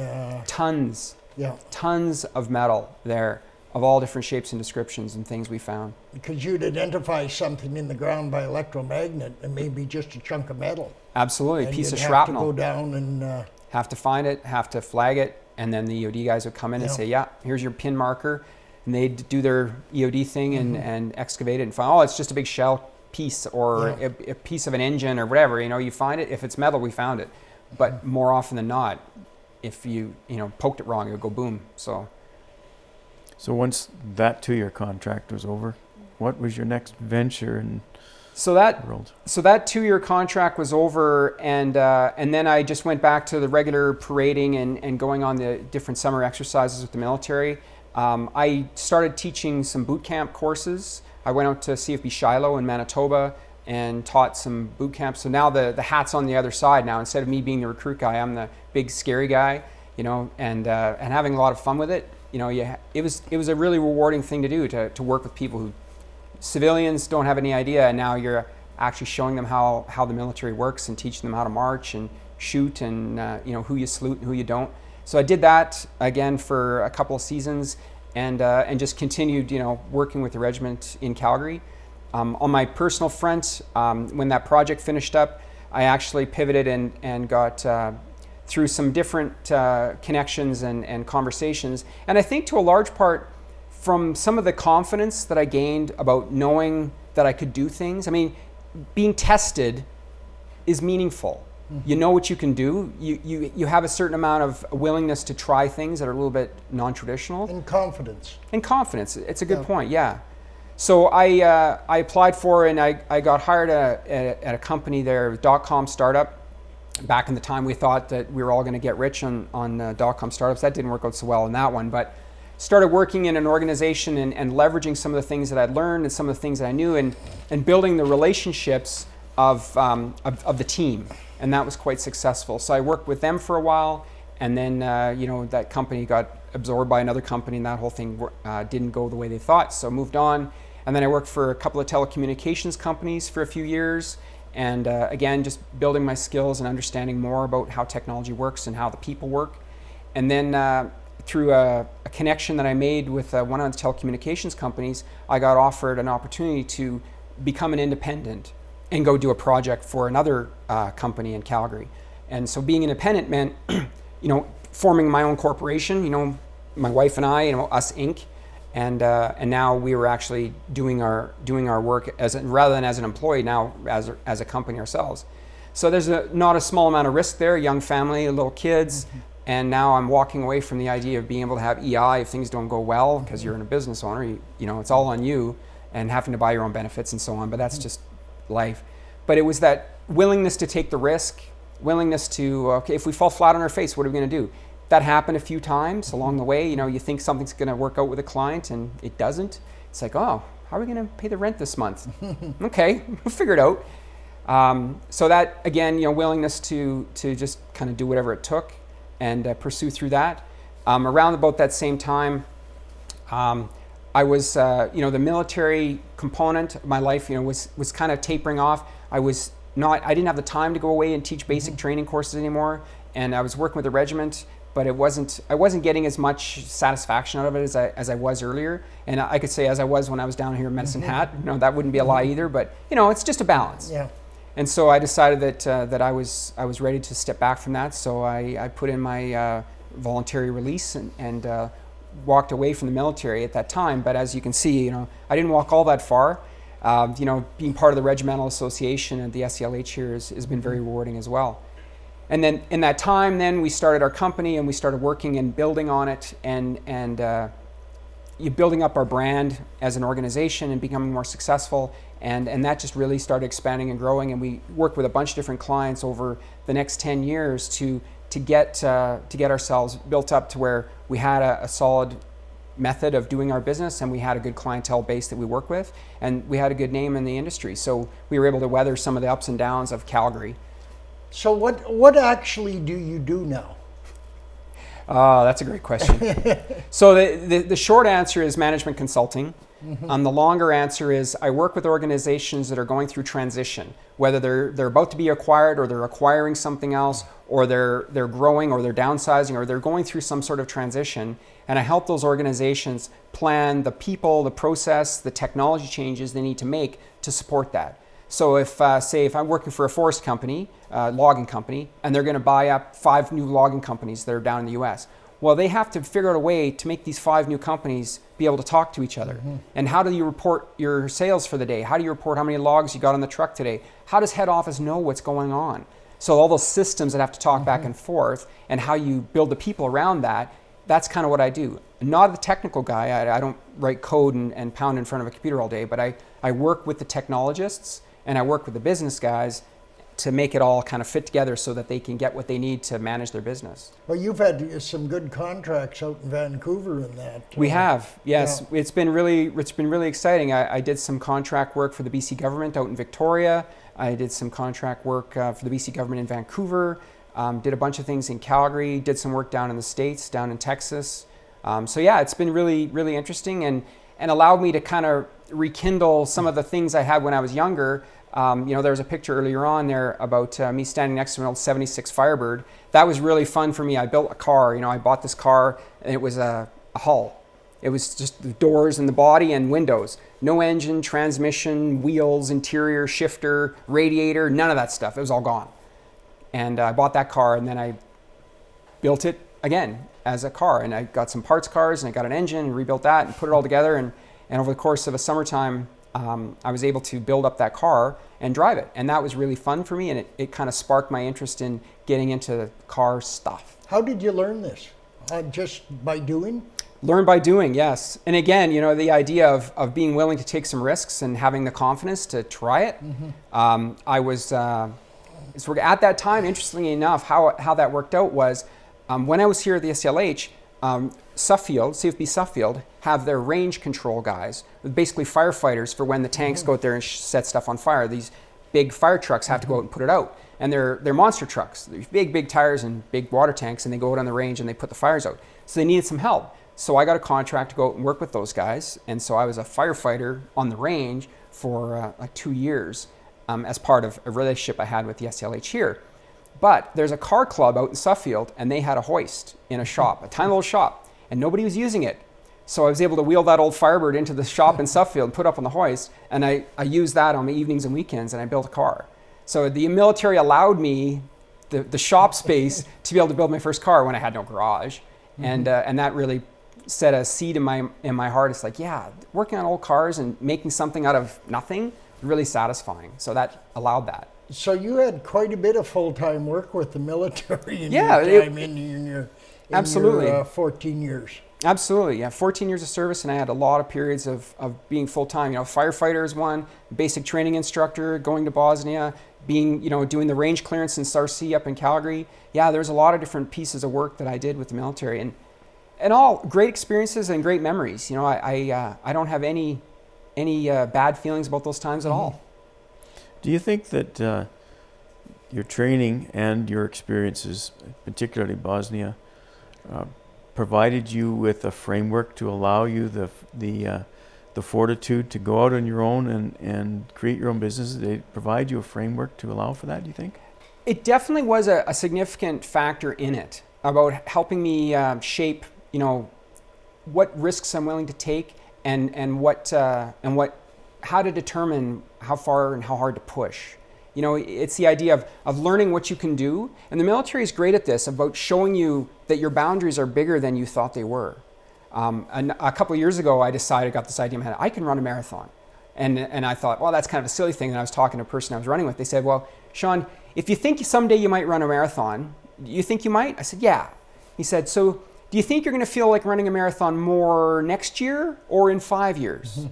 S2: Tons. Yeah. Tons of metal there, of all different shapes and descriptions and things we found.
S1: Because you'd identify something in the ground by electromagnet and maybe just a chunk of metal.
S2: Absolutely,
S1: and
S2: a piece of
S1: have
S2: shrapnel.
S1: To go down and...
S2: have to find it, have to flag it, and then the EOD guys would come in and say, here's your pin marker. And they'd do their EOD thing and excavate it and find, it's just a big shell piece or a piece of an engine or whatever. You find it. If it's metal, we found it. But more often than not, if you poked it wrong, it would go boom.
S3: So once that 2-year contract was over, what was your next venture in
S2: the
S3: world?
S2: So that 2-year contract was over, and then I just went back to the regular parading and going on the different summer exercises with the military. I started teaching some boot camp courses. I went out to CFB Shiloh in Manitoba and taught some boot camps. So now the hat's on the other side now. Instead of me being the recruit guy, I'm the big scary guy, and having a lot of fun with it. It was a really rewarding thing to do, to work with people who civilians don't have any idea, and now you're actually showing them how the military works and teaching them how to march and shoot and who you salute and who you don't. So I did that again for a couple of seasons and just continued working with the regiment in Calgary. On my personal front, when that project finished up, I actually pivoted and got through some different connections and conversations. And I think to a large part from some of the confidence that I gained about knowing that I could do things. I mean, being tested is meaningful. You know what you can do. You have a certain amount of willingness to try things that are a little bit non-traditional.
S1: And confidence.
S2: And confidence. It's a good point, yeah. So I applied for and I got hired at a company there, a .com startup. Back in the time we thought that we were all going to get rich on .com startups. That didn't work out so well in that one, but started working in an organization and leveraging some of the things that I'd learned and some of the things that I knew and building the relationships of the team. And that was quite successful. So I worked with them for a while, and then that company got absorbed by another company, and that whole thing didn't go the way they thought. So I moved on, And then I worked for a couple of telecommunications companies for a few years. And again, just building my skills and understanding more about how technology works and how the people work. And then through a connection that I made with one of the telecommunications companies, I got offered an opportunity to become an independent and go do a project for another company in Calgary. And so being independent meant, forming my own corporation, my wife and I, Us Inc. And now we were actually doing our work rather than as an employee, now as a company ourselves. So there's not a small amount of risk there, young family, little kids, and now I'm walking away from the idea of being able to have EI if things don't go well, because you're a business owner, it's all on you, and having to buy your own benefits and so on, but that's just life. But it was that willingness to take the risk, willingness to, okay, if we fall flat on our face, what are we going to do? That happened a few times along the way. You think something's going to work out with a client and it doesn't. It's like, oh, how are we going to pay the rent this month? Okay, we'll figure it out. So that, again, willingness to just kind of do whatever it took and pursue through that. Around about that same time, I was, the military component of my life, was kind of tapering off. I didn't have the time to go away and teach basic training courses anymore. And I was working with the regiment, but I wasn't getting as much satisfaction out of it as I was earlier. And I could say as I was when I was down here in Medicine Hat, that wouldn't be a lie either, but it's just a balance.
S1: Yeah.
S2: And so I decided that I was ready to step back from that. So I put in my voluntary release and walked away from the military at that time. But as you can see, I didn't walk all that far. Being part of the Regimental Association and the SCLH here has been very rewarding as well. And then in that time, then we started our company and we started working and building on it and building up our brand as an organization and becoming more successful. And that just really started expanding and growing. And we worked with a bunch of different clients over the next 10 years to get ourselves built up to where we had a solid method of doing our business, and we had a good clientele base that we work with, and we had a good name in the industry. So we were able to weather some of the ups and downs of Calgary. So
S1: what actually do you do now?
S2: That's a great question. So the short answer is management consulting. The longer answer is I work with organizations that are going through transition, whether they're about to be acquired or they're acquiring something else, or they're growing or they're downsizing or they're going through some sort of transition. And I help those organizations plan the people, the process, the technology changes they need to make to support that. So if I'm working for a forest company, logging company, and they're going to buy up 5 new logging companies that are down in the US, well, they have to figure out a way to make these 5 new companies be able to talk to each other. And how do you report your sales for the day? How do you report how many logs you got on the truck today? How does head office know what's going on? So all those systems that have to talk back and forth, and how you build the people around that, that's kind of what I do. I'm not a technical guy. I don't write code and pound in front of a computer all day, but I work with the technologists and I work with the business guys to make it all kind of fit together so that they can get what they need to manage their business.
S1: Well, you've had some good contracts out in Vancouver in that.
S2: We have, yes.
S1: Yeah.
S2: It's been really exciting. I did some contract work for the BC government out in Victoria. I did some contract work for the BC government in Vancouver. Did a bunch of things in Calgary. Did some work down in the States, down in Texas. So yeah, it's been really, really interesting and allowed me to kind of rekindle some of the things I had when I was younger. There was a picture earlier on there about me standing next to an old 76 Firebird. That was really fun for me. I built a car. I bought this car and it was a hull. It was just the doors and the body and windows. No engine, transmission, wheels, interior, shifter, radiator, none of that stuff. It was all gone. And I bought that car and then I built it again as a car. And I got some parts cars and I got an engine and rebuilt that and put it all together. And over the course of a summertime, I was able to build up that car and drive it. And that was really fun for me. And it kind of sparked my interest in getting into car stuff.
S1: How did you learn this? Just by doing?
S2: Learn by doing, yes. And again, the idea of being willing to take some risks and having the confidence to try it. I was, so at that time, interestingly enough, how that worked out was when I was here at the SCLH, CFB Suffield have their range control guys, basically firefighters for when the tanks go out there and set stuff on fire. These big fire trucks have to go out and put it out. And they're monster trucks. They're big tires and big water tanks, and they go out on the range and they put the fires out. So they needed some help. So I got a contract to go out and work with those guys. And so I was a firefighter on the range for like 2 years as part of a relationship I had with the SLH here. But there's a car club out in Suffield, and they had a hoist in a shop, a tiny little shop, and nobody was using it. So I was able to wheel that old Firebird into the shop in Suffield and put up on the hoist, and I used that on the evenings and weekends, and I built a car. So the military allowed me the shop space to be able to build my first car when I had no garage. And that really set a seed in my heart. It's like, yeah, working on old cars and making something out of nothing, really satisfying. So that allowed that.
S1: So you had quite a bit of full-time work with the military in
S2: Yeah,
S1: your time in your
S2: absolutely.
S1: 14 years.
S2: Absolutely, yeah. 14 years of service, and I had a lot of periods of being full-time. You know, firefighter is one, basic training instructor, going to Bosnia, being, you know, doing the range clearance in Sarcy up in Calgary. Yeah, there's a lot of different pieces of work that I did with the military, and all great experiences and great memories. You know, I don't have any bad feelings about those times at all.
S3: Do you think that your training and your experiences, particularly Bosnia, provided you with a framework to allow you the fortitude to go out on your own and create your own business? Did they provide you a framework to allow for that, do you think?
S2: It definitely was a significant factor in it, about helping me shape, you know, what risks I'm willing to take and how to determine how far and how hard to push. You know, it's the idea of learning what you can do. And the military is great at this, about showing you that your boundaries are bigger than you thought they were. And a couple of years ago, I got this idea in my head, I can run a marathon. And I thought, well, that's kind of a silly thing. And I was talking to a person I was running with. They said, well, Shawn, if you think someday you might run a marathon, you think you might? I said, yeah. He said, so do you think you're going to feel like running a marathon more next year or in 5 years?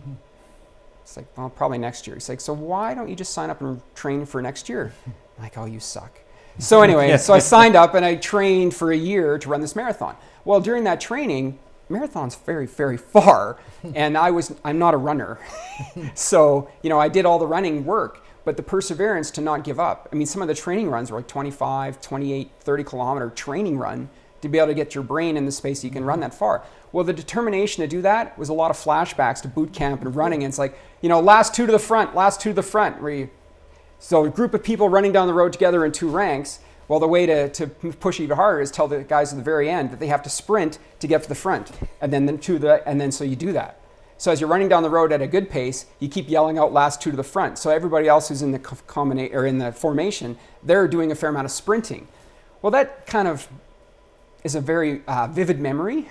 S2: It's like, well, probably next year. He's like, so why don't you just sign up and train for next year? I'm like, oh, you suck. So anyway, so I signed up and I trained for a year to run this marathon. Well, during that training, marathon's very, very far, and I'm not a runner. So, you know, I did all the running work, but the perseverance to not give up. I mean, some of the training runs were like 25, 28, 30 kilometer training run to be able to get your brain in the space so you can run that far. Well, the determination to do that was a lot of flashbacks to boot camp and running. And it's like, you know, last two to the front. So a group of people running down the road together in two ranks. Well, the way to push even harder is tell the guys at the very end that they have to sprint to get to the front. And then so you do that. So as you're running down the road at a good pace, you keep yelling out last two to the front. So everybody else who's in the formation, they're doing a fair amount of sprinting. Well, that kind of is a very vivid memory.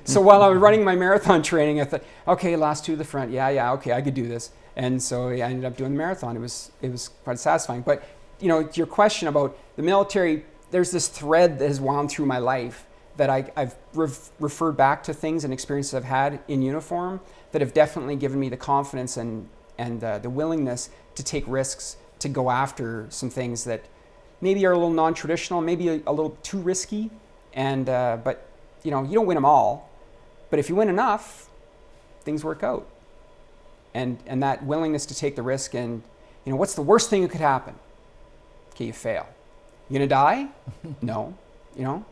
S2: So while I was running my marathon training, I thought, okay, last two to the front. Yeah, okay, I could do this. And so I ended up doing the marathon. It was quite satisfying. But, you know, to your question about the military, there's this thread that has wound through my life that I've referred back to things and experiences I've had in uniform that have definitely given me the confidence and the willingness to take risks, to go after some things that maybe are a little non-traditional, maybe a little too risky. And but you know, you don't win them all, but if you win enough, things work out. And that willingness to take the risk, and you know, what's the worst thing that could happen? Okay, you fail. You gonna die? No. You know,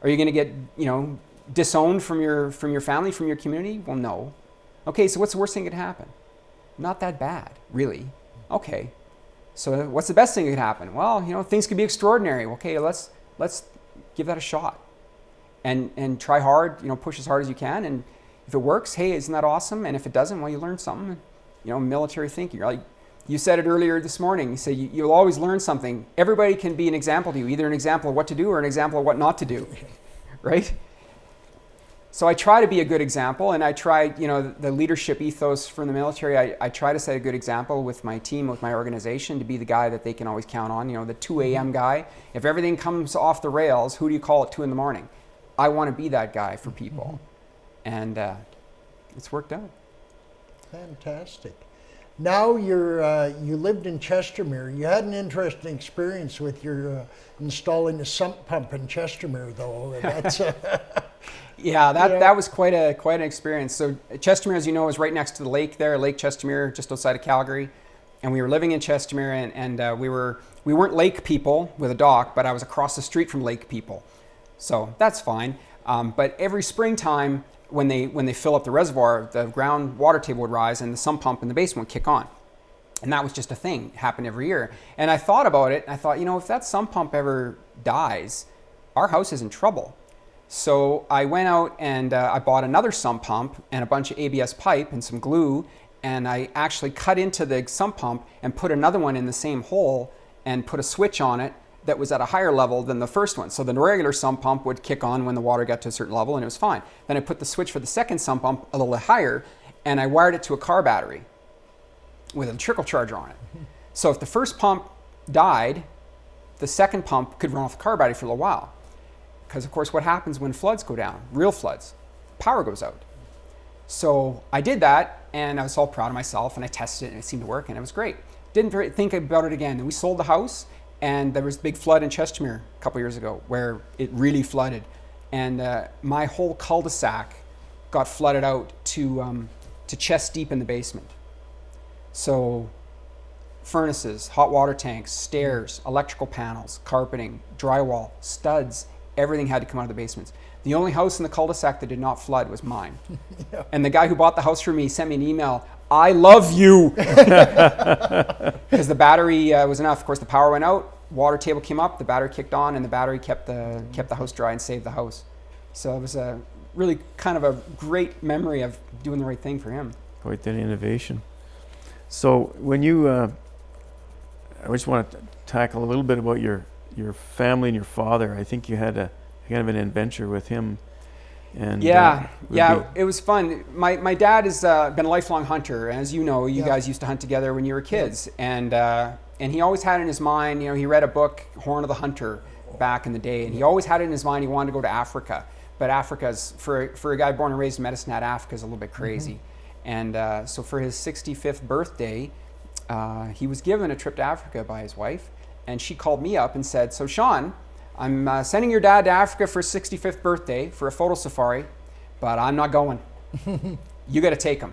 S2: are you gonna get, you know, disowned from your family, from your community? Well, no. Okay, so what's the worst thing that could happen? Not that bad, really. Okay. So what's the best thing that could happen? Well, you know, things could be extraordinary. Okay, let's give that a shot. And try hard, you know, push as hard as you can. And if it works, hey, isn't that awesome? And if it doesn't, well, you learn something. You know, military thinking. Like you said it earlier this morning. You say you'll always learn something. Everybody can be an example to you, either an example of what to do or an example of what not to do, right? So I try to be a good example, and I try, you know, the leadership ethos from the military. I try to set a good example with my team, with my organization, to be the guy that they can always count on. You know, the 2 a.m. guy. If everything comes off the rails, who do you call at 2 a.m? I want to be that guy for people. And it's worked out.
S1: Fantastic. Now you lived in Chestermere. You had an interesting experience with your installing a sump pump in Chestermere, though. That's
S2: yeah, that was quite an experience. So Chestermere, as you know, is right next to the lake there, Lake Chestermere, just outside of Calgary. And we were living in Chestermere, and we weren't lake people with a dock, but I was across the street from lake people. So that's fine. But every springtime, when they fill up the reservoir, the ground water table would rise and the sump pump in the basement would kick on. And that was just a thing, it happened every year. And I thought about it, and I thought, if that sump pump ever dies, our house is in trouble. So I went out and I bought another sump pump and a bunch of ABS pipe and some glue, and I actually cut into the sump pump and put another one in the same hole and put a switch on it that was at a higher level than the first one. So the regular sump pump would kick on when the water got to a certain level and it was fine. Then I put the switch for the second sump pump a little higher, and I wired it to a car battery with a trickle charger on it. So if the first pump died, the second pump could run off the car battery for a little while. Because of course what happens when floods go down, real floods, power goes out. So I did that, and I was all proud of myself, and I tested it and it seemed to work, and it was great. Didn't think about it again. And we sold the house, and there was a big flood in Chestermere a couple years ago where it really flooded. And my whole cul-de-sac got flooded out to chest deep in the basement. So furnaces, hot water tanks, stairs, electrical panels, carpeting, drywall, studs, everything had to come out of the basements. The only house in the cul-de-sac that did not flood was mine. Yeah. And the guy who bought the house for me sent me an email, "I love you." Because the battery was enough. Of course, the power went out, water table came up, the battery kicked on, and the battery kept the house dry and saved the house. So it was a really kind of a great memory of doing the right thing for him.
S3: Quite that innovation. So when you, I just want to tackle a little bit about your family and your father. I think you had a kind of an adventure with him. And it was fun. My dad has been a lifelong hunter. As you know, you guys used to hunt together when you were kids. Yeah. And he always had in his mind, he read a book, Horn of the Hunter, back in the day. And he always had it in his mind he wanted to go to Africa. But Africa's, for a guy born and raised in Medicine Hat, Africa's a little bit crazy. Mm-hmm. And so for his 65th birthday, he was given a trip to Africa by his wife. And she called me up and said, "So Shawn, I'm sending your dad to Africa for his 65th birthday for a photo safari, but I'm not going. You got to take him.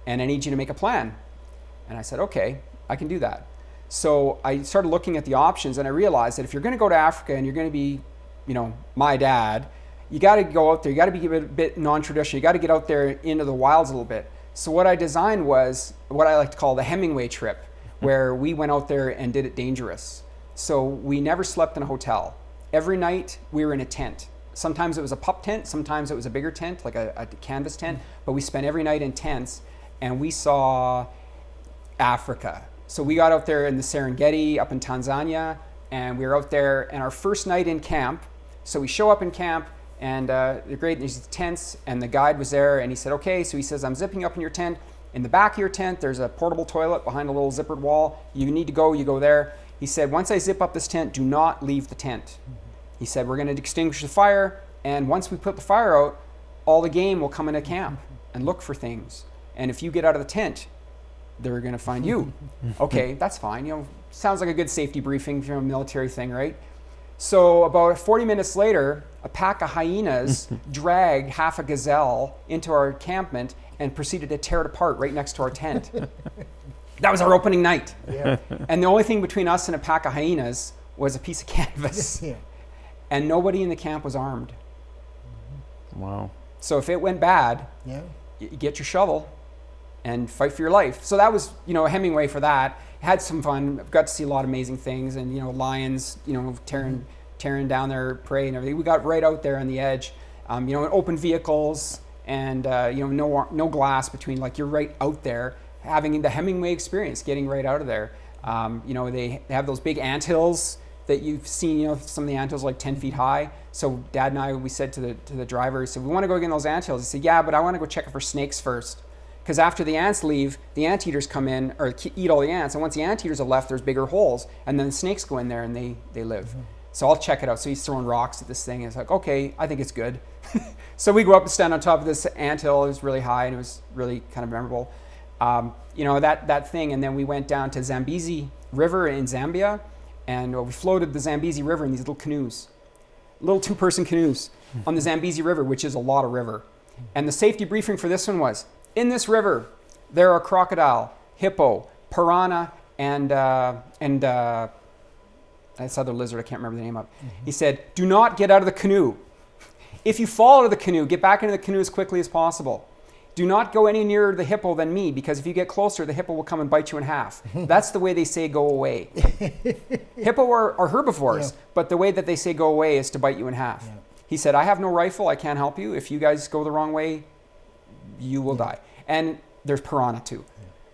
S3: And I need you to make a plan." And I said, "Okay, I can do that." So I started looking at the options, and I realized that if you're going to go to Africa and you're going to be, my dad, you got to go out there. You got to be a bit non-traditional. You got to get out there into the wilds a little bit. So what I designed was what I like to call the Hemingway trip, where we went out there and did it dangerous. So we never slept in a hotel. Every night we were in a tent. Sometimes it was a pup tent, sometimes it was a bigger tent, like a canvas tent, but we spent every night in tents, and we saw Africa. So we got out there in the Serengeti up in Tanzania, and we were out there, and our first night in camp, so we show up in camp, and they're great, there's tents, and the guide was there, and he said, "Okay," so he says, "I'm zipping up in your tent. In the back of your tent, there's a portable toilet behind a little zippered wall. You need to go, you go there." He said, "Once I zip up this tent, do not leave the tent." He said, "We're going to extinguish the fire, and once we put the fire out, all the game will come into camp and look for things. And if you get out of the tent, they're going to find you." Okay, that's fine. Sounds like a good safety briefing from a military thing, right? So about 40 minutes later, a pack of hyenas dragged half a gazelle into our encampment and proceeded to tear it apart right next to our tent. That was our opening night. Yeah. And the only thing between us and a pack of hyenas was a piece of canvas. Yeah. And nobody in the camp was armed. Wow.
S2: So if it went bad, you get your shovel and fight for your life. So that was, Hemingway for that. Had some fun. Got to see a lot of amazing things, and lions, tearing down their prey and everything. We got right out there on the edge, in open vehicles, and no glass between. Like, you're right out there, having the Hemingway experience, getting right out of there. They have those big anthills that you've seen, some of the anthills like 10 feet high. So Dad and I, we said to the driver, he said, "We want to go get in those anthills." He said, "Yeah, but I want to go check for snakes first. Because after the ants leave, the anteaters come in or eat all the ants. And once the anteaters have left, there's bigger holes. And then the snakes go in there and they live. Mm-hmm. So I'll check it out." So he's throwing rocks at this thing. And it's like, "Okay, I think it's good." So we go up and stand on top of this anthill. It was really high, and it was really kind of memorable. That thing. And then we went down to Zambezi River in Zambia. And we floated the Zambezi River in these little canoes. Little two-person canoes on the Zambezi River, which is a lot of river. And the safety briefing for this one was, in this river, there are crocodile, hippo, piranha, and this other lizard, I can't remember the name of. Mm-hmm. He said, "Do not get out of the canoe. If you fall out of the canoe, get back into the canoe as quickly as possible. Do not go any nearer the hippo than me, because if you get closer, the hippo will come and bite you in half. That's the way they say go away. Hippo are herbivores, but the way that they say go away is to bite you in half. Yeah. He said, I have no rifle, I can't help you. If you guys go the wrong way, you will die. And there's piranha too.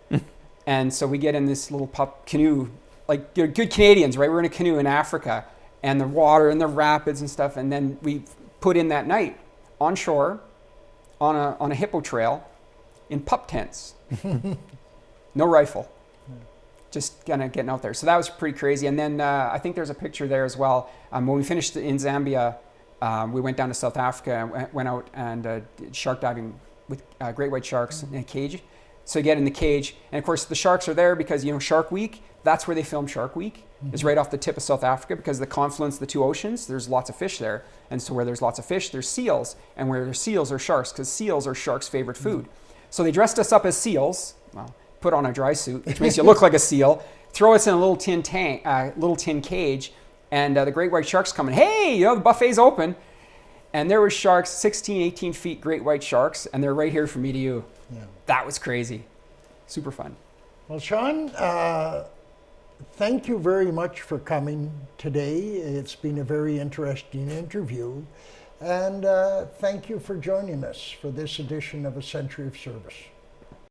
S2: Yeah. And so we get in this little pup canoe, like good Canadians, right? We're in a canoe in Africa, and the water and the rapids and stuff, and then we put in that night on shore, on a hippo trail in pup tents. No rifle. Just kind of getting out there. So that was pretty crazy. And then I think there's a picture there as well. When we finished in Zambia, we went down to South Africa and went out and did shark diving with great white sharks in a cage. So you get in the cage, and of course the sharks are there because, you know, Shark Week, that's where they film Shark Week, is right off the tip of South Africa, because of the confluence of the two oceans, there's lots of fish there. And so where there's lots of fish, there's seals, and where there's seals are sharks, because seals are sharks' favorite food. So they dressed us up as seals, well, put on a dry suit, which makes you look like a seal, throw us in a little tin cage, and the great white sharks come in, hey, you know, the buffet's open. And there were sharks, 16, 18 feet great white sharks, and they're right here from me to you. Yeah. That was crazy. Super fun.
S1: Well, Shawn, thank you very much for coming today. It's been a very interesting interview. And thank you for joining us for this edition of A Century of Service.